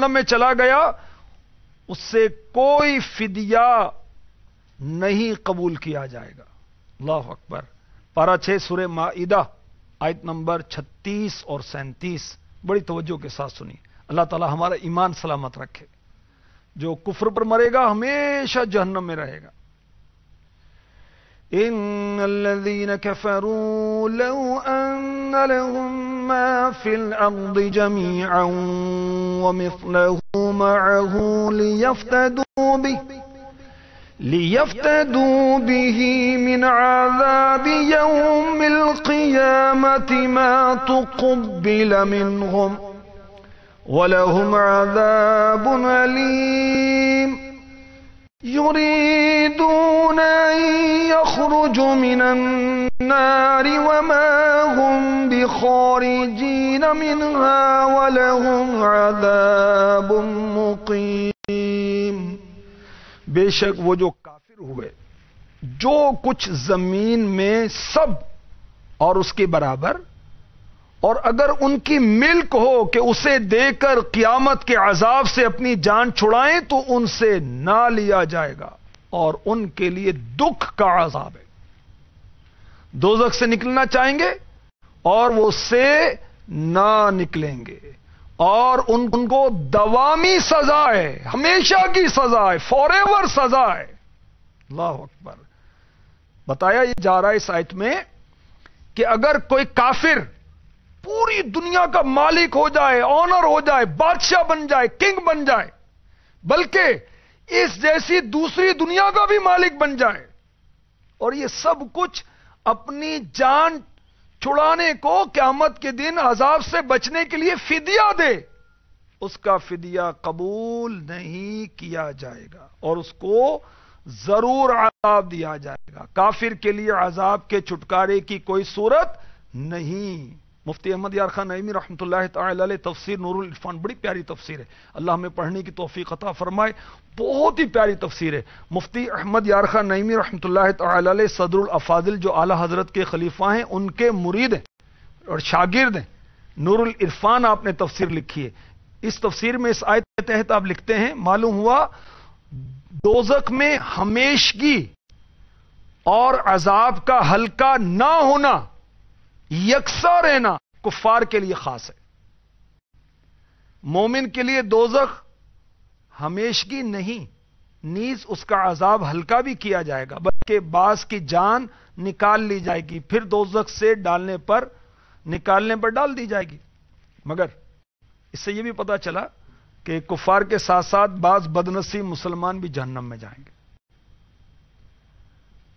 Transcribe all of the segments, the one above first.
جہنم میں چلا گیا اس سے کوئی فدیہ نہیں قبول کیا جائے گا۔ اللہ اکبر۔ پارہ 6 سورہ مائدہ آیت نمبر 36 اور 37 بڑی توجہ کے ساتھ سنی۔ اللہ تعالی ہمارا ایمان سلامت رکھے۔ جو کفر پر مرے گا ہمیشہ جہنم میں رہے گا۔ ان الذين كفروا لو ان لهم ما في الارض جميعا ومثله معه ليفتدوا به من عذاب يوم القيامة ما تقبل منهم ولهم عذاب أليم يريدون أن يخرجوا من النار وما هم بخارجين منها ولهم عذاب مقيم۔ بے شک وہ جو کافر ہوئے، جو کچھ زمین میں سب اور اس کے برابر، اور اگر ان کی ملک ہو کہ اسے دے کر قیامت کے عذاب سے اپنی جان چھڑائیں تو ان سے نہ لیا جائے گا اور ان کے لیے دکھ کا عذاب ہے۔ دوزخ سے نکلنا چاہیں گے اور وہ اس سے نہ نکلیں گے، اور ان کو دوامی سزا ہے، ہمیشہ کی سزا ہے، فار ایور سزا ہے۔ اللہ اکبر۔ بتایا یہ جا رہا ہے اس آیت میں کہ اگر کوئی کافر پوری دنیا کا مالک ہو جائے، آنر ہو جائے، بادشاہ بن جائے، کنگ بن جائے، بلکہ اس جیسی دوسری دنیا کا بھی مالک بن جائے، اور یہ سب کچھ اپنی جان چھڑانے کو قیامت کے دن عذاب سے بچنے کے لیے فدیہ دے، اس کا فدیہ قبول نہیں کیا جائے گا اور اس کو ضرور عذاب دیا جائے گا۔ کافر کے لیے عذاب کے چھٹکارے کی کوئی صورت نہیں۔ مفتی احمد یار خان نعیمی رحمۃ اللہ تعالی علیہ تفسیر نور العرفان، بڑی پیاری تفسیر ہے، اللہ ہمیں پڑھنے کی توفیق عطا فرمائے، بہت ہی پیاری تفسیر ہے۔ مفتی احمد یار خان نعیمی رحمۃ اللہ تعالی علیہ صدر الافاضل جو اعلی حضرت کے خلیفہ ہیں، ان کے مرید ہیں اور شاگرد ہیں۔ نور العرفان آپ نے تفسیر لکھی ہے، اس تفسیر میں اس آیت کے تحت آپ لکھتے ہیں معلوم ہوا دوزخ میں ہمیشگی اور عذاب کا ہلکا نہ ہونا، یکساں رہنا کفار کے لیے خاص ہے۔ مومن کے لیے دوزخ ہمیشگی نہیں، نیز اس کا عذاب ہلکا بھی کیا جائے گا، بلکہ بعض کی جان نکال لی جائے گی، پھر دوزخ سے نکالنے پر ڈال دی جائے گی۔ مگر اس سے یہ بھی پتا چلا کہ کفار کے ساتھ ساتھ بعض بدنصیب مسلمان بھی جہنم میں جائیں گے۔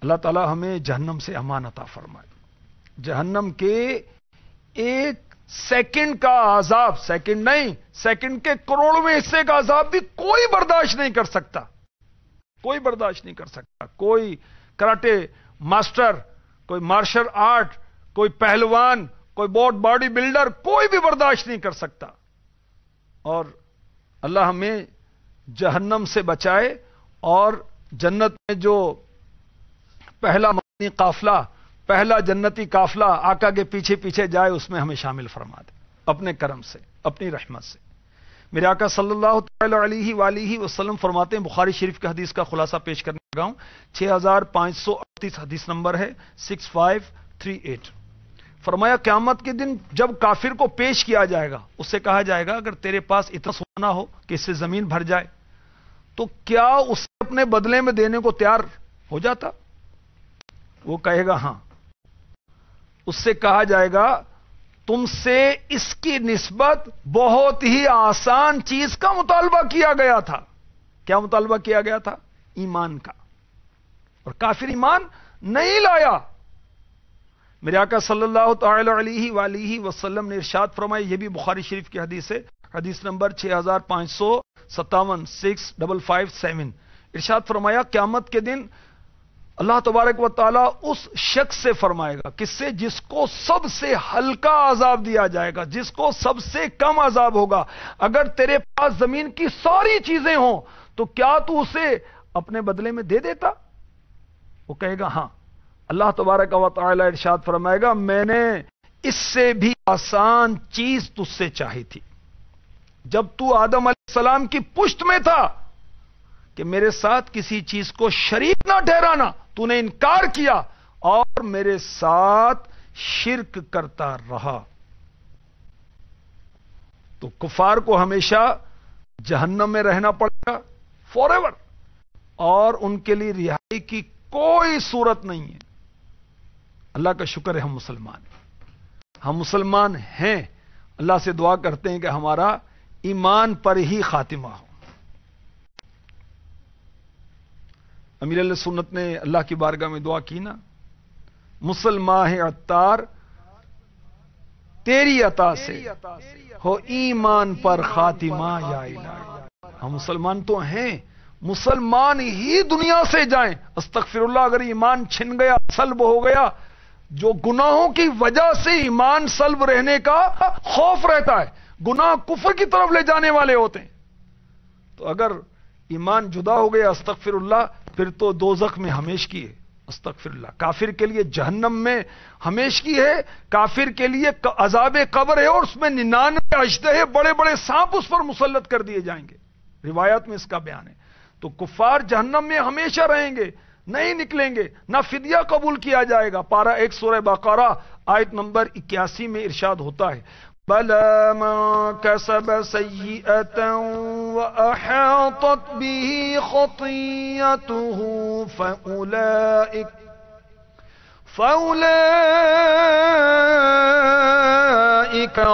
اللہ تعالی ہمیں جہنم سے امان عطا فرمائے۔ جہنم کے ایک سیکنڈ کا عذاب، سیکنڈ نہیں، سیکنڈ کے کروڑویں حصے کا عذاب بھی کوئی برداشت نہیں کر سکتا، کوئی برداشت نہیں کر سکتا۔ کوئی کراٹے ماسٹر، کوئی مارشل آرٹ، کوئی پہلوان، کوئی بہت باڈی بلڈر، کوئی بھی برداشت نہیں کر سکتا۔ اور اللہ ہمیں جہنم سے بچائے اور جنت میں جو پہلا مدنی قافلہ، پہلا جنتی قافلہ آقا کے پیچھے پیچھے جائے، اس میں ہمیں شامل فرما دے اپنے کرم سے، اپنی رحمت سے۔ میرے آقا صلی اللہ تعالی علیہ وآلہ وسلم فرماتے ہیں، بخاری شریف کی حدیث کا خلاصہ پیش کرنے لگا ہوں، 6538 حدیث نمبر ہے 6538۔ فرمایا قیامت کے دن جب کافر کو پیش کیا جائے گا، اس سے کہا جائے گا اگر تیرے پاس اتنا سونا ہو کہ اس سے زمین بھر جائے تو کیا اسے اپنے بدلے میں دینے کو تیار ہو جاتا؟ وہ کہے گا ہاں۔ اس سے کہا جائے گا تم سے اس کی نسبت بہت ہی آسان چیز کا مطالبہ کیا گیا تھا۔ کیا مطالبہ کیا گیا تھا؟ ایمان کا، اور کافر ایمان نہیں لایا۔ میرے آقا صلی اللہ تعالی علیہ وآلہ وسلم نے ارشاد فرمایا، یہ بھی بخاری شریف کی حدیث ہے، حدیث نمبر 6557 6557، ارشاد فرمایا قیامت کے دن اللہ تبارک و تعالی اس شخص سے فرمائے گا، کس سے؟ جس کو سب سے ہلکا عذاب دیا جائے گا، جس کو سب سے کم عذاب ہوگا۔ اگر تیرے پاس زمین کی ساری چیزیں ہوں تو کیا تو اسے اپنے بدلے میں دے دیتا؟ وہ کہے گا ہاں۔ اللہ تبارک و تعالی ارشاد فرمائے گا میں نے اس سے بھی آسان چیز تجھ سے چاہی تھی۔ جب تو آدم علیہ السلام کی پشت میں تھا کہ میرے ساتھ کسی چیز کو شریک نہ ٹھہرانا، تو نے انکار کیا اور میرے ساتھ شرک کرتا رہا، تو کفار کو ہمیشہ جہنم میں رہنا پڑے گا فار ایور، اور ان کے لیے رہائی کی کوئی صورت نہیں ہے۔ اللہ کا شکر ہے ہم مسلمان ہیں، ہم مسلمان ہیں، اللہ سے دعا کرتے ہیں کہ ہمارا ایمان پر ہی خاتمہ ہو۔ امیر علیہ سنت نے اللہ کی بارگاہ میں دعا کی نا، مسلمان ہے عطار تیری عطا سے ہو ایمان پر خاتمہ یا الہی۔ ہم مسلمان تو ہیں، مسلمان ہی دنیا سے جائیں، استغفر اللہ، اگر ایمان چھن گیا، سلب ہو گیا، جو گناہوں کی وجہ سے ایمان سلب رہنے کا خوف رہتا ہے، گناہ کفر کی طرف لے جانے والے ہوتے ہیں، تو اگر ایمان جدا ہو گیا، استغفر اللہ، پھر تو دوزخ میں ہمیشگی ہے، استغفر اللہ۔ کافر کے لیے جہنم میں ہمیشگی ہے، کافر کے لیے عذاب قبر ہے، اور اس میں 99 اژدہے بڑے بڑے سانپ اس پر مسلط کر دیے جائیں گے، روایات میں اس کا بیان ہے۔ تو کفار جہنم میں ہمیشہ رہیں گے، نہیں نکلیں گے، نہ فدیہ قبول کیا جائے گا۔ پارہ 1 سورہ بقرہ آیت نمبر 81 میں ارشاد ہوتا ہے، بَلَا مَن كَسَبَ سَيِّئَةً وَأَحَاطَتْ بِهِ خَطِيئَتُهُ فَأُولَئِكَ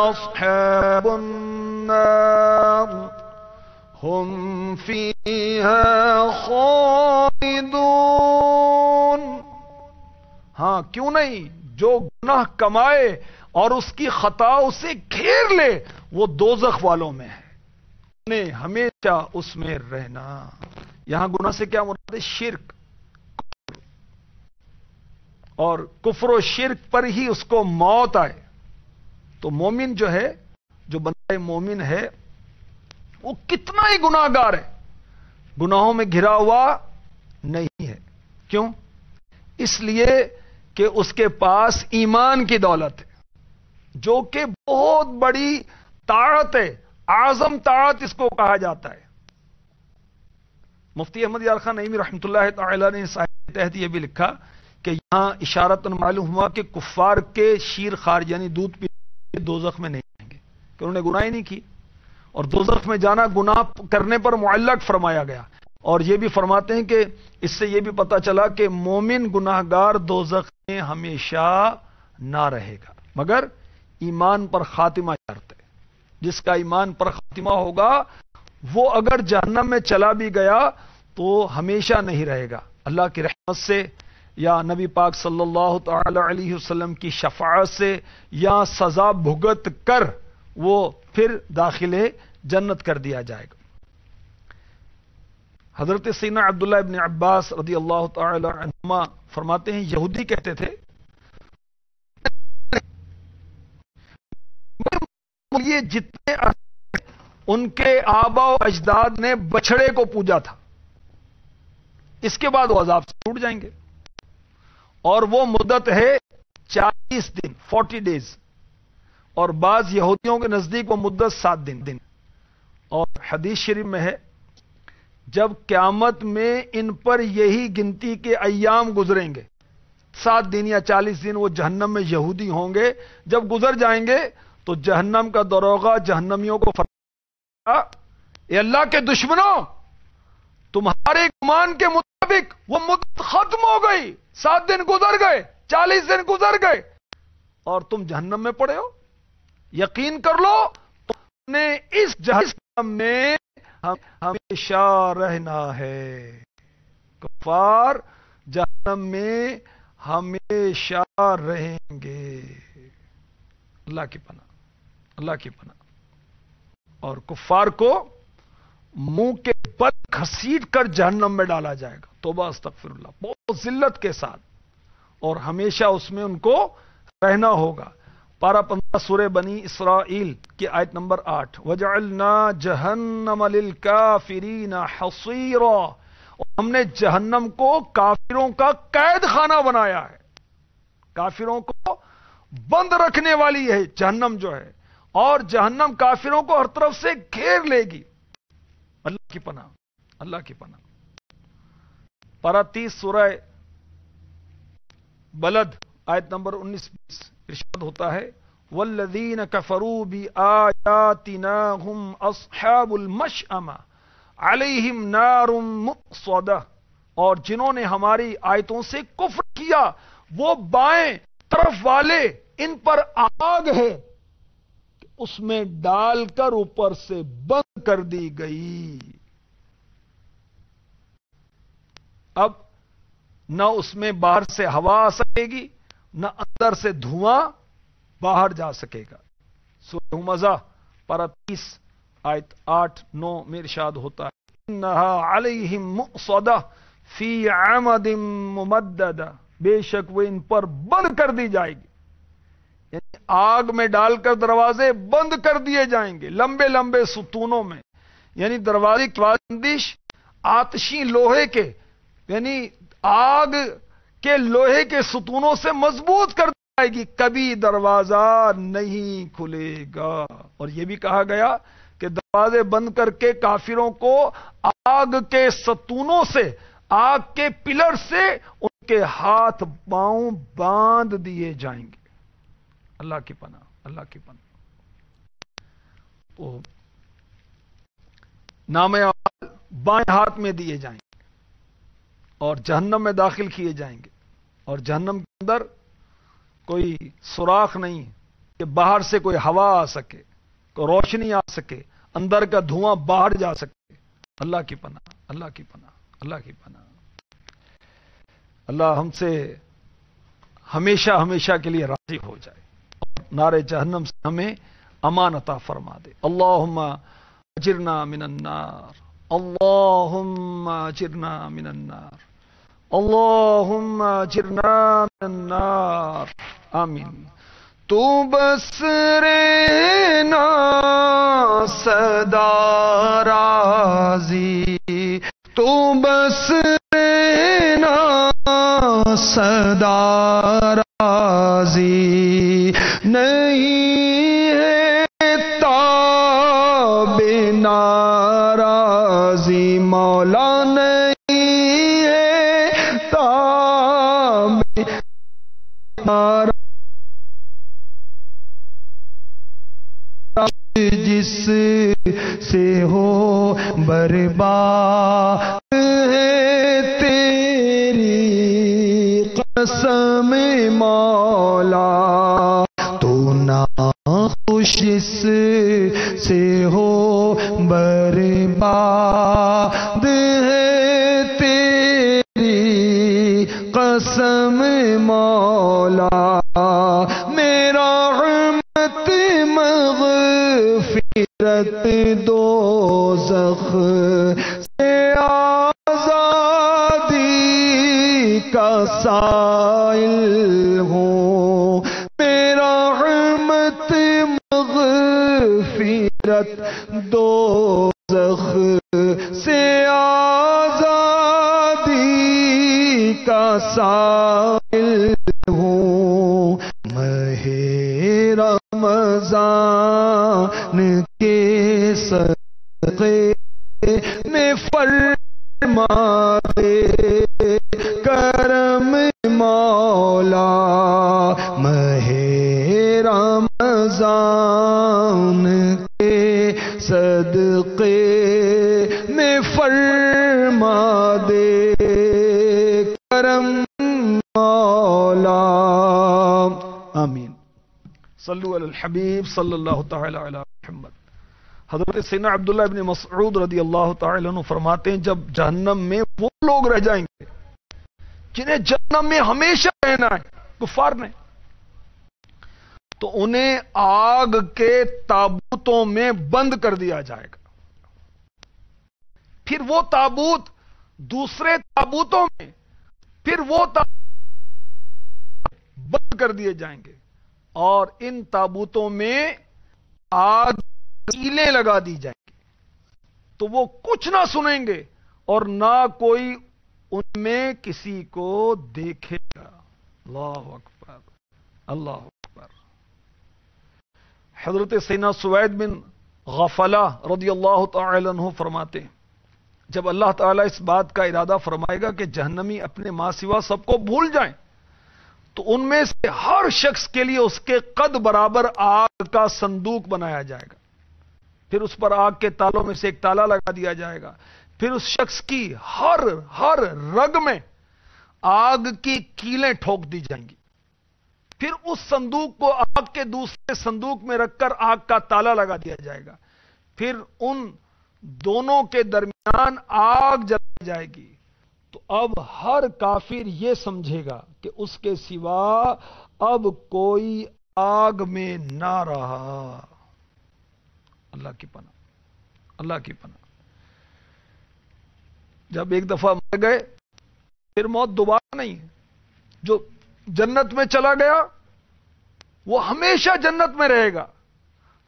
أَصْحَابُ النَّارِ هُمْ فِيهَا خَالِدُونَ۔ ہاں کیوں نہیں، جو گناہ کمائے اور اس کی خطا اسے گھیر لے، وہ دوزخ والوں میں ہے، انہیں ہمیشہ اس میں رہنا۔ یہاں گناہ سے کیا مراد ہے؟ شرک، اور کفر و شرک پر ہی اس کو موت آئے۔ تو مومن جو ہے، جو بندہ مومن ہے، وہ کتنا ہی گناہ گار ہے، گناہوں میں گھرا ہوا نہیں ہے۔ کیوں؟ اس لیے کہ اس کے پاس ایمان کی دولت ہے، جو کہ بہت بڑی طاعت ہے، اعظم طاعت اس کو کہا جاتا ہے۔ مفتی احمد یار خان نعیمی رحمۃ اللہ تعالی نے اس آیت کے تحت یہ بھی لکھا کہ یہاں اشارتاً معلوم ہوا کہ کفار کے شیر خارج یعنی دودھ پی دوزخ میں نہیں جائیں گے، کہ انہوں نے گناہ ہی نہیں کی، اور دوزخ میں جانا گناہ کرنے پر معلق فرمایا گیا۔ اور یہ بھی فرماتے ہیں کہ اس سے یہ بھی پتا چلا کہ مومن گناہگار دوزخ میں ہمیشہ نہ رہے گا، مگر ایمان پر خاتمہ شرط ہے۔ جس کا ایمان پر خاتمہ ہوگا وہ اگر جہنم میں چلا بھی گیا تو ہمیشہ نہیں رہے گا، اللہ کی رحمت سے یا نبی پاک صلی اللہ تعالی علیہ وسلم کی شفاعت سے یا سزا بھگت کر وہ پھر داخل جنت کر دیا جائے گا۔ حضرت سیدنا عبداللہ ابن عباس رضی اللہ تعالی عنہما فرماتے ہیں، یہودی کہتے تھے یہ جتنے ان کے آبا و اجداد نے بچڑے کو پوجا تھا، اس کے بعد وہ عذاب سے چھوٹ جائیں گے، اور وہ مدت ہے 40 دن 40 days، اور بعض یہودیوں کے نزدیک وہ مدت 7 دن۔ اور حدیث شریف میں ہے، جب قیامت میں ان پر یہی گنتی کے ایام گزریں گے، 7 دن یا 40 دن وہ جہنم میں یہودی ہوں گے، جب گزر جائیں گے تو جہنم کا دروغہ جہنمیوں کو فرمائے گا، اے اللہ کے دشمنوں، تمہارے گمان کے مطابق وہ مدت ختم ہو گئی، 7 دن گزر گئے، 40 دن گزر گئے، اور تم جہنم میں پڑے ہو، یقین کر لو تم نے اس جہنم میں ہمیشہ رہنا ہے۔ کفار جہنم میں ہمیشہ رہیں گے، اللہ کی پناہ، اللہ کی پناہ۔ اور کفار کو منہ کے بل گھسیٹ کر جہنم میں ڈالا جائے گا، توبہ استغفر اللہ، بہت ذلت کے ساتھ، اور ہمیشہ اس میں ان کو رہنا ہوگا۔ پارہ 15 سورہ بنی اسرائیل کی آیت نمبر 8، وَجَعَلْنَا جَهَنَّمَ لِلْكَافِرِينَ حَصِيرًا، اور ہم نے جہنم کو کافروں کا قید خانہ بنایا ہے، کافروں کو بند رکھنے والی ہے جہنم جو ہے، اور جہنم کافروں کو ہر طرف سے گھیر لے گی۔ کی پناہ، اللہ کی پناہ۔ پارہ 30 سورہ بلد آیت نمبر 19-20 ارشاد ہوتا ہے والذین کفروا بآیاتنا هم اصحاب المشأمہ علیہم نار مؤصدہ، اور جنہوں نے ہماری آیتوں سے کفر کیا وہ بائیں طرف والے ان پر آگ ہے کہ اس میں ڈال کر اوپر سے بند کر دی گئی۔ اب نہ اس میں باہر سے ہوا آ سکے گی، نہ اندر سے دھواں باہر جا سکے گا۔ سورہ ہمزہ پارہ 30 آیت 8-9 میں ارشاد ہوتا ہے انہا علیہم مؤصدہ فی عمد ممددہ، بے شک وہ ان پر بند کر دی جائے گی، یعنی آگ میں ڈال کر دروازے بند کر دیے جائیں گے لمبے لمبے ستونوں میں، یعنی دروازے کی بندش آتشی لوہے کے، یعنی آگ کے لوہے کے ستونوں سے مضبوط کر دی جائے گی، کبھی دروازہ نہیں کھلے گا۔ اور یہ بھی کہا گیا کہ دروازے بند کر کے کافروں کو آگ کے ستونوں سے، آگ کے پلر سے ان کے ہاتھ پاؤں باندھ دیے جائیں گے۔ اللہ کی پناہ، اللہ کی پناہ۔ تو نام اعمال بائیں ہاتھ میں دیے جائیں گے اور جہنم میں داخل کیے جائیں گے، اور جہنم کے اندر کوئی سوراخ نہیں کہ باہر سے کوئی ہوا آ سکے، کوئی روشنی آ سکے، اندر کا دھواں باہر جا سکے۔ اللہ کی پناہ، اللہ کی پناہ، اللہ کی پناہ۔ اللہ ہم سے ہمیشہ ہمیشہ کے لیے راضی ہو جائے اور نار جہنم سے ہمیں امان عطا فرما دے۔ اللہم اجرنا من النار، اللہم اجرنا من النار، اللہم اجرنا من النار، آمین۔ تو بس رہنا سدا راضی، تو بس رہنا سدا راضی، نہیں ہے تاب ناراضی مولا، نہیں ہے تاب ناراضی، جس سے ہو برباد ہے تیری قسم مولا، تو نہ خوش اس سے ہو برباد ہے تیری قسم مولا، میرا رحمت مغفرت دوزخ سے آزادی کا سائل ہوں، میرا رحمت مغفرت دوزخ سے آزادی کا سائل ہوں، ماہ رمضان کے صدقے میں فرما دے کرم مولا، ماہ رمضان کے صدقے میں فرما دے کرم مولا، آمین۔ صلو علی الحبیب صلی اللہ تعالی علی محمد۔ حضرت سیدنا عبداللہ ابن مسعود رضی اللہ تعالی عنہ فرماتے ہیں جب جہنم میں وہ لوگ رہ جائیں گے جنہیں جہنم میں ہمیشہ رہنا ہے، کفار نے، تو انہیں آگ کے تابوتوں میں بند کر دیا جائے گا، پھر وہ تابوت دوسرے تابوتوں میں، پھر وہ بند کر دیے جائیں گے، اور ان تابوتوں میں آگ کیلیں لگا دی جائیں گی، تو وہ کچھ نہ سنیں گے اور نہ کوئی ان میں کسی کو دیکھے گا۔ اللہ اکبر، اللہ اکبر۔ حضرت سیدنا سوید بن غفلہ رضی اللہ تعالی عنہ فرماتے ہیں جب اللہ تعالیٰ اس بات کا ارادہ فرمائے گا کہ جہنمی اپنے ماں سوا سب کو بھول جائیں، تو ان میں سے ہر شخص کے لیے اس کے قد برابر آگ کا صندوق بنایا جائے گا، پھر اس پر آگ کے تالوں میں سے ایک تالا لگا دیا جائے گا، پھر اس شخص کی ہر رگ میں آگ کی کیلیں ٹھوک دی جائیں گی، پھر اس صندوق کو آگ کے دوسرے صندوق میں رکھ کر آگ کا تالا لگا دیا جائے گا، پھر ان دونوں کے درمیان آگ جلائی جائے گی۔ تو اب ہر کافر یہ سمجھے گا کہ اس کے سوا اب کوئی آگ میں نہ رہا۔ اللہ کی پناہ، اللہ کی پناہ۔ جب ایک دفعہ مر گئے پھر موت دوبارہ نہیں ہے۔ جو جنت میں چلا گیا وہ ہمیشہ جنت میں رہے گا،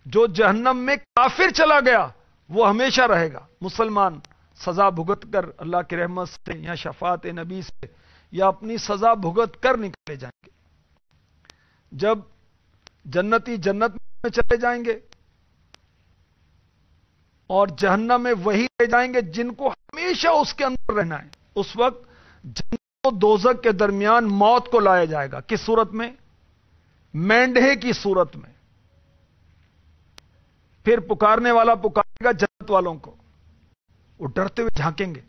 جو جہنم میں کافر چلا گیا وہ ہمیشہ رہے گا۔ مسلمان سزا بھگت کر اللہ کی رحمت سے یا شفاعت نبی سے یا اپنی سزا بھگت کر نکلے جائیں گے۔ جب جنتی جنت میں چلے جائیں گے اور جہنم میں وہی رہ جائیں گے جن کو ہمیشہ اس کے اندر رہنا ہے، اس وقت جنت و دوزخ کے درمیان موت کو لایا جائے گا۔ کس صورت میں؟ مینڈھے کی صورت میں۔ پھر پکارنے والا پکارے گا جنت والوں کو، وہ ڈرتے ہوئے جھانکیں گے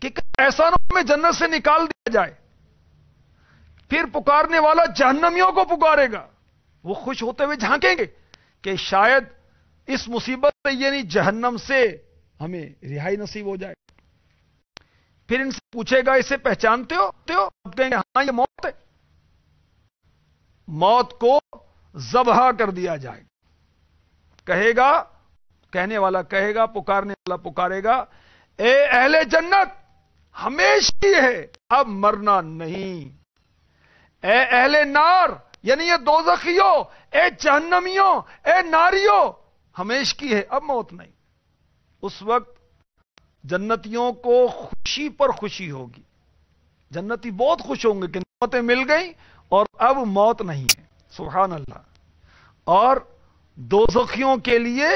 کہ ایسا نہ ہو میں جنت سے نکال دیا جائے۔ پھر پکارنے والا جہنمیوں کو پکارے گا، وہ خوش ہوتے ہوئے جھانکیں گے کہ شاید اس مصیبت سے یعنی جہنم سے ہمیں رہائی نصیب ہو جائے۔ پھر ان سے پوچھے گا اسے پہچانتے ہو؟ آپ کہیں گے ہاں یہ موت ہے۔ موت کو ذبح کر دیا جائے گا۔ کہے گا، کہنے والا کہے گا، پکارنے والا پکارے گا، اے اہل جنت ہمیشہ ہے، اب مرنا نہیں۔ اے اہل نار یعنی یہ دوزخیوں، اے جہنمیوں، اے ناریوں، ہمیشہ کی ہے، اب موت نہیں۔ اس وقت جنتیوں کو خوشی پر خوشی ہوگی، جنتی بہت خوش ہوں گے کہ موتیں مل گئیں اور اب موت نہیں ہے۔ سبحان اللہ۔ اور دوزخیوں کے لیے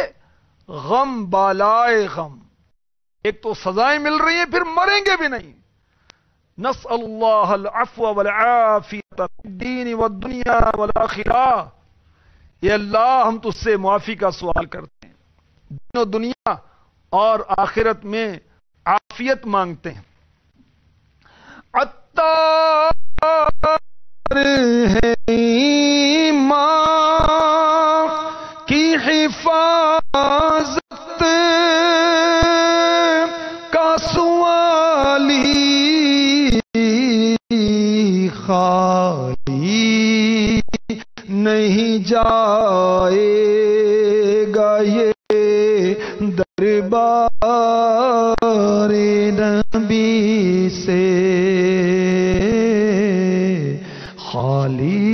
غم بالائے غم، ایک تو سزائیں مل رہی ہیں پھر مریں گے بھی نہیں۔ نسأل اللہ العفو والعافیۃ فی الدین والدنیا والآخرہ، یہ اللہ ہم تجھ سے معافی کا سوال کرتے ہیں، دین و دنیا اور آخرت میں عافیت مانگتے ہیں۔ عطار ہے ایمان کی حفاظت کا سوالی خالی نہیں جائے گا یہ دربار نبی سے، خالی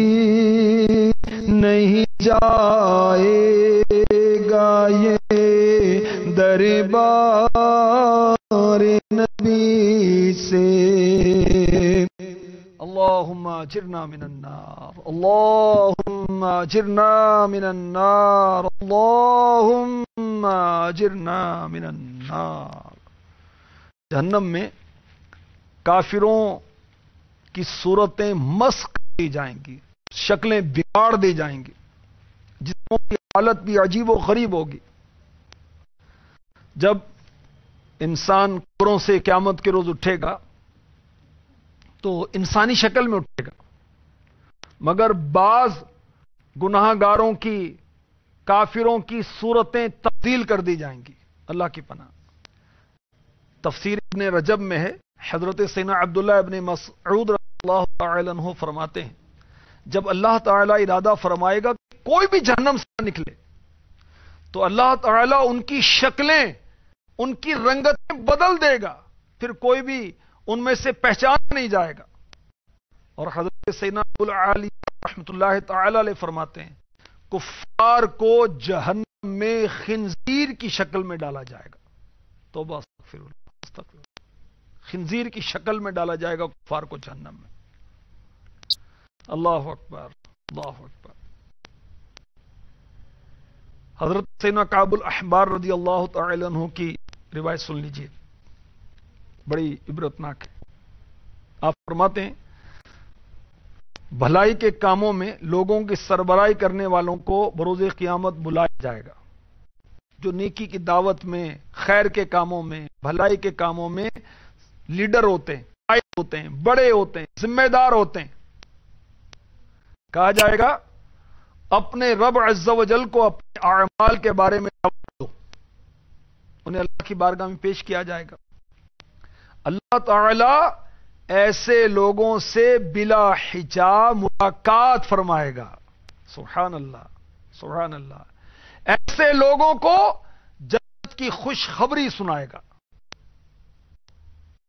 نہیں جائے گا یہ دربار نبی سے۔ اللہم اجرنا من النار، اللہم اجرنا من النار، اللہم اجرنا من النار۔ جہنم میں کافروں کی صورتیں مسخ کی جائیں گی، شکلیں بگاڑ دی جائیں گی، جسموں کی حالت بھی عجیب و غریب ہوگی۔ جب انسان قبروں سے قیامت کے روز اٹھے گا تو انسانی شکل میں اٹھے گا، مگر بعض گناہ گاروں کی، کافروں کی صورتیں تبدیل کر دی جائیں گی۔ اللہ کی پناہ۔ تفسیر ابن رجب میں ہے، حضرت سیدنا عبداللہ ابن مسعود رضی اللہ تعالی عنہ فرماتے ہیں جب اللہ تعالی ارادہ فرمائے گا کہ کوئی بھی جہنم سے نہ نکلے تو اللہ تعالی ان کی شکلیں، ان کی رنگتیں بدل دے گا، پھر کوئی بھی ان میں سے پہچان نہیں جائے گا۔ اور حضرت سیدنا ابو العالی رحمۃ اللہ تعالی علیہ فرماتے ہیں کفار کو جہنم میں خنزیر کی شکل میں ڈالا جائے گا۔ توبہ استغفر اللہ، استغفر اللہ۔ خنزیر کی شکل میں ڈالا جائے گا کفار کو جہنم میں۔ اللہ اکبر، اللہ اکبر۔ حضرت سیدنا کعب الاحبار رضی اللہ تعالی عنہ کی روایت سن لیجیے۔ بڑی عبرتناک ہے. آپ فرماتے ہیں بھلائی کے کاموں میں لوگوں کی سربراہی کرنے والوں کو بروز قیامت بلایا جائے گا. جو نیکی کی دعوت میں، خیر کے کاموں میں، بھلائی کے کاموں میں لیڈر ہوتے ہیں، قائد ہوتے ہیں، بڑے ہوتے ہیں، ذمہ دار ہوتے ہیں، کہا جائے گا اپنے رب عز و جل کو اپنے اعمال کے بارے میں دو. انہیں اللہ کی بارگاہ میں پیش کیا جائے گا. اللہ تعالی ایسے لوگوں سے بلا حجاب ملاقات فرمائے گا. سبحان اللہ، سبحان اللہ. ایسے لوگوں کو جنت کی خوشخبری سنائے گا.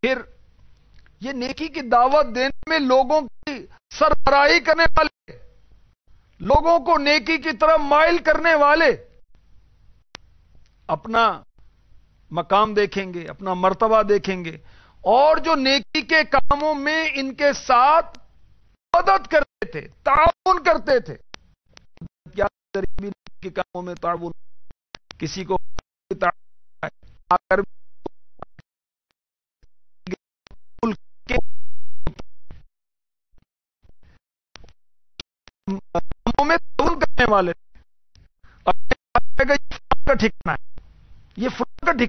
پھر یہ نیکی کی دعوت دینے میں لوگوں کی سربراہی کرنے والے، لوگوں کو نیکی کی طرف مائل کرنے والے اپنا مقام دیکھیں گے، اپنا مرتبہ دیکھیں گے، اور جو نیکی کے کاموں میں ان کے ساتھ مدد کرتے تھے، تعاون کرتے تھے. کیا نیکی کے کاموں میں تعاون؟ کسی کو کاموں میں تعاون کرنے والے کا ٹھکانا ہے، یہ فلاں کا ٹھکانا.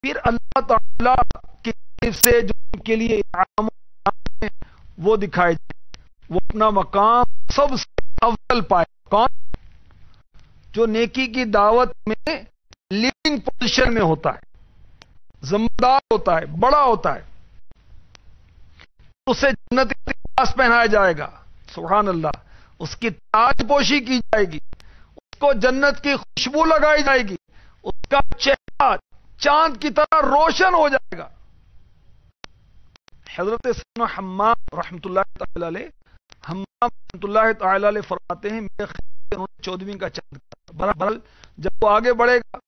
پھر اللہ تعالی کی طرف سے جو ان کے لیے انعام ہیں وہ دکھائے جائیں، وہ اپنا مقام سب سے افضل پائے. کون؟ جو نیکی کی دعوت میں لیڈنگ پوزیشن میں ہوتا ہے، ذمہ دار ہوتا ہے، بڑا ہوتا ہے، اسے جنت کا لباس پہنایا جائے گا. سبحان اللہ. اس کی تاج پوشی کی جائے گی، اس کو جنت کی خوشبو لگائی جائے گی، اس کا چہرہ چاند کی طرح روشن ہو جائے گا. حضرت سیدنا حمام رحمۃ اللہ تعالی علیہ، حمام رحمۃ اللہ تعالی علیہ فرماتے ہیں میرے خیال سے انہوں نے 14ویں کا چاند کہا. بہرحال جب وہ آگے بڑھے گا،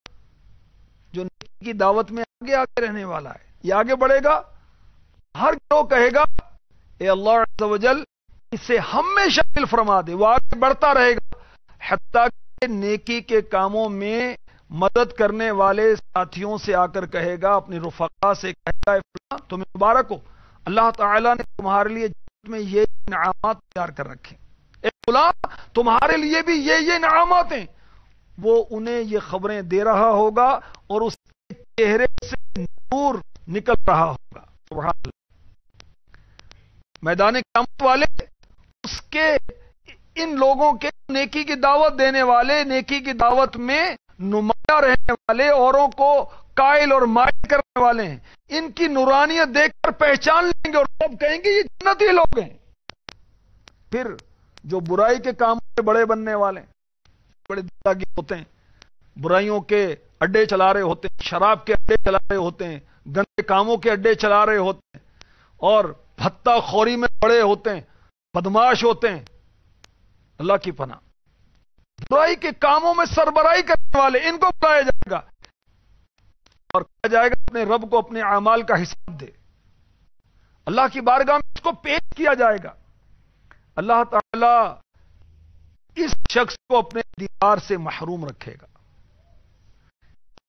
جو نیکی کی دعوت میں آگے آگے رہنے والا ہے، یہ آگے بڑھے گا، ہر گروہ کہے گا اے اللہ عز و جل اسے ہم میں شامل فرما دے. وہ آگے بڑھتا رہے گا حتیٰ کہ نیکی کے کاموں میں مدد کرنے والے ساتھیوں سے آ کر کہے گا، اپنی رفقا سے کہے گا اے فلاں تمہیں مبارک ہو، اللہ تعالیٰ نے تمہارے لیے جنت میں یہ انعامات تیار کر رکھے. اے فلاں تمہارے لیے بھی یہ انعامات ہیں. وہ انہیں یہ خبریں دے رہا ہوگا اور اس کے چہرے سے نور نکل رہا ہوگا. سبحان اللہ. میدان قیامت والے اس کے ان لوگوں کے نیکی کی دعوت دینے والے، نیکی کی دعوت میں نمایاں رہنے والے، اوروں کو قائل اور مائل کرنے والے ہیں، ان کی نورانیت دیکھ کر پہچان لیں گے اور سب کہیں گے یہ جنتی لوگ ہیں. پھر جو برائی کے کام سے بڑے بننے والے ہیں، بڑے داغی ہوتے ہیں، برائیوں کے اڈے چلا رہے ہوتے ہیں، شراب کے اڈے چلا رہے ہوتے ہیں، گندے کاموں کے اڈے چلا رہے ہوتے ہیں، اور بھتہ خوری میں بڑے ہوتے ہیں، بدماش ہوتے ہیں، اللہ کی پناہ. برائی کے کاموں میں سربراہی کرنے والے، ان کو بلایا جائے گا اور کہا جائے گا اپنے رب کو اپنے اعمال کا حساب دے. اللہ کی بارگاہ میں اس کو پیش کیا جائے گا. اللہ تعالی اس شخص کو اپنے دیدار سے محروم رکھے گا.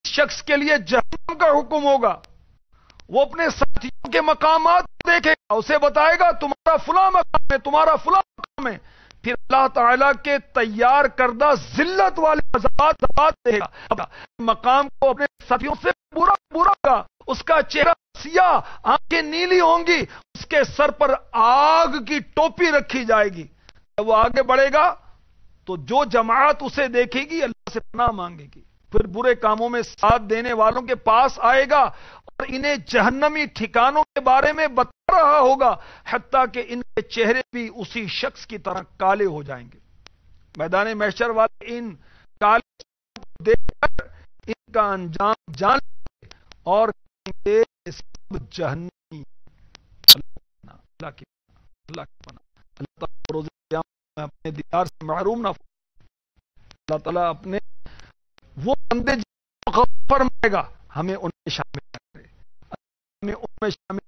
اس شخص کے لیے جہنم کا حکم ہوگا. وہ اپنے ساتھیوں کے مقامات دیکھے گا، اسے بتائے گا تمہارا فلاں مقام ہے، تمہارا فلاں مقام ہے. پھر اللہ تعالیٰ کے تیار کردہ ذلت والے عذابات دے گا. مقام کو اپنے ساتھیوں سے برا ہوگا، اس کا چہرہ سیاہ، آنکھیں نیلی ہوں گی، اس کے سر پر آگ کی ٹوپی رکھی جائے گی. جب وہ آگے بڑھے گا تو جو جماعت اسے دیکھے گی اللہ سے پناہ مانگے گی. پھر برے کاموں میں ساتھ دینے والوں کے پاس آئے گا اور انہیں جہنمی ٹھکانوں کے بارے میں بتا رہا ہوگا، حتیٰ کہ ان کے چہرے بھی اسی شخص کی طرح کالے ہو جائیں گے. میدان محشر والے ان کالے کو دیکھ کر ان کا انجام جان لیں گے اور کہیں گے سب جہنمی. اللہ کی پناہ. اللہ تعالیٰ روز قیامت میں اپنے دیدار سے محروم نہ فرمائے. اللہ تعالیٰ اپنے وہ بندے فرمائے گا ہمیں ان میں شامل کرے، ہمیں ان میں شامل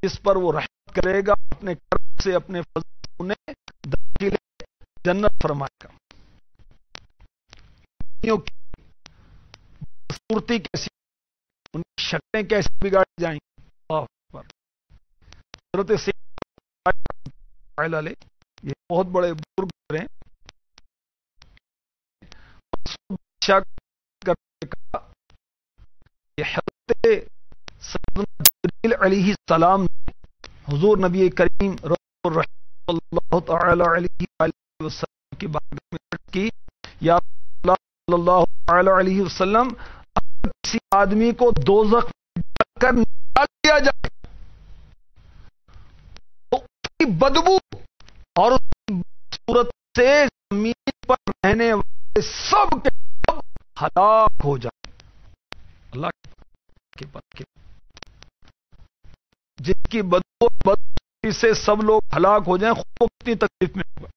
جس پر وہ رحمت کرے گا، اپنے کرم سے اپنے فضل سے انہیں داخل جنت فرمائے گا. صورتی کیسی، ان کی شکلیں کیسی بگاڑی جائیں گے. اللہ اکبر. حضرت سیدنا یہ بہت بڑے بزرگ ہیں. حضرت سیدنا جبریل علیہ السلام نے حضور نبی کریم رسول اللہ صلی اللہ تعالی علیہ وآلہ وسلم کی بارگاہ میں عرض کی، یا رسول اللہ صلی اللہ تعالی علیہ وسلم، اگر کسی آدمی کو دوزخ میں ڈال کر نکال دیا جائے تو اس کی بدبو اور اس کی صورت سے زمین پر رہنے والے سب کے سب ہلاک ہو جائیں. اللہ کے بات، جس کی بدبو سے سب لوگ ہلاک ہو جائیں، خود کو کتنی تکلیف میں ہوگا.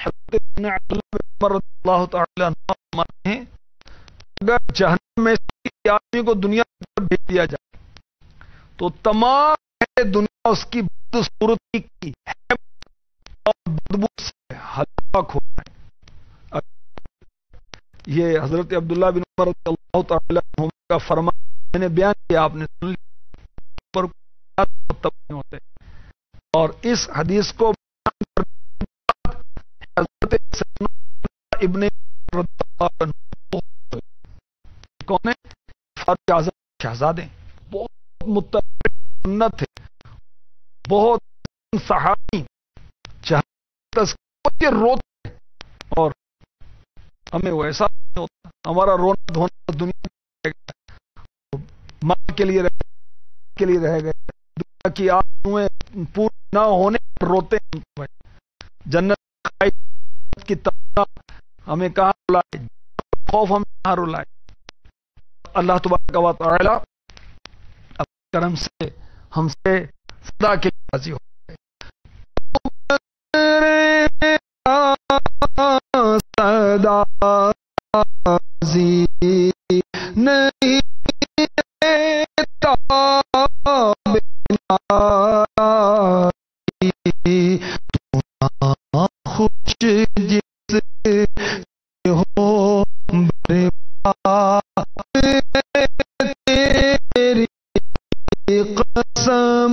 حضرت عمر رضی اللہ تعالی عنہ فرماتے ہیں، اگر جہنم میں سے آدمی کو دنیا پر بھیج دیا جائے تو تمام دنیا اس کی بدصورتی کی اور بدبو سے ہلاک ہو جائے. یہ حضرت عبداللہ بن عمر رضی اللہ تعالی عنہ کا فرمان میں نے بیان کیا، آپ نے سن لیا. پر ہوتے اور اس حدیث کو حضرت ابن کون ہے؟ فاروق اعظم شہزادے، بہت متبع سنت تھے، بہت صحابی جہاں روتے اور ہمیں ویسا نہیں ہوتا. ہمارا رونا دھونا دنیا ماں کے لیے رہ گئے، دنیا کی آرزوئیں پوری نہ ہونے پر روتے ہیں. جنت کی تمنا ہمیں کہاں رلائے، خوف ہمیں کہاں رلائے. اللہ تبارک و تعالی اپنے کرم سے ہم سے صدا کے لیے راضی ہو. صدا نہیں خوش جس ہو تیری قسم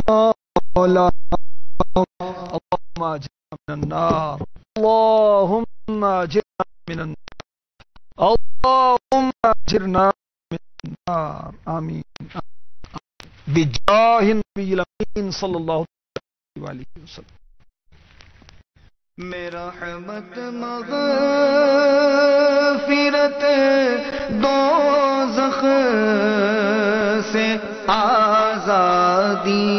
مولا. اللهم اجرنا من النار، اللهم اجرنا من النار، اللهم اجرنا من النار. آمین بجاہ النبی الامین صلی اللہ علیہ وسلم. میرا رحمت مغفرت دوزخ سے آزادی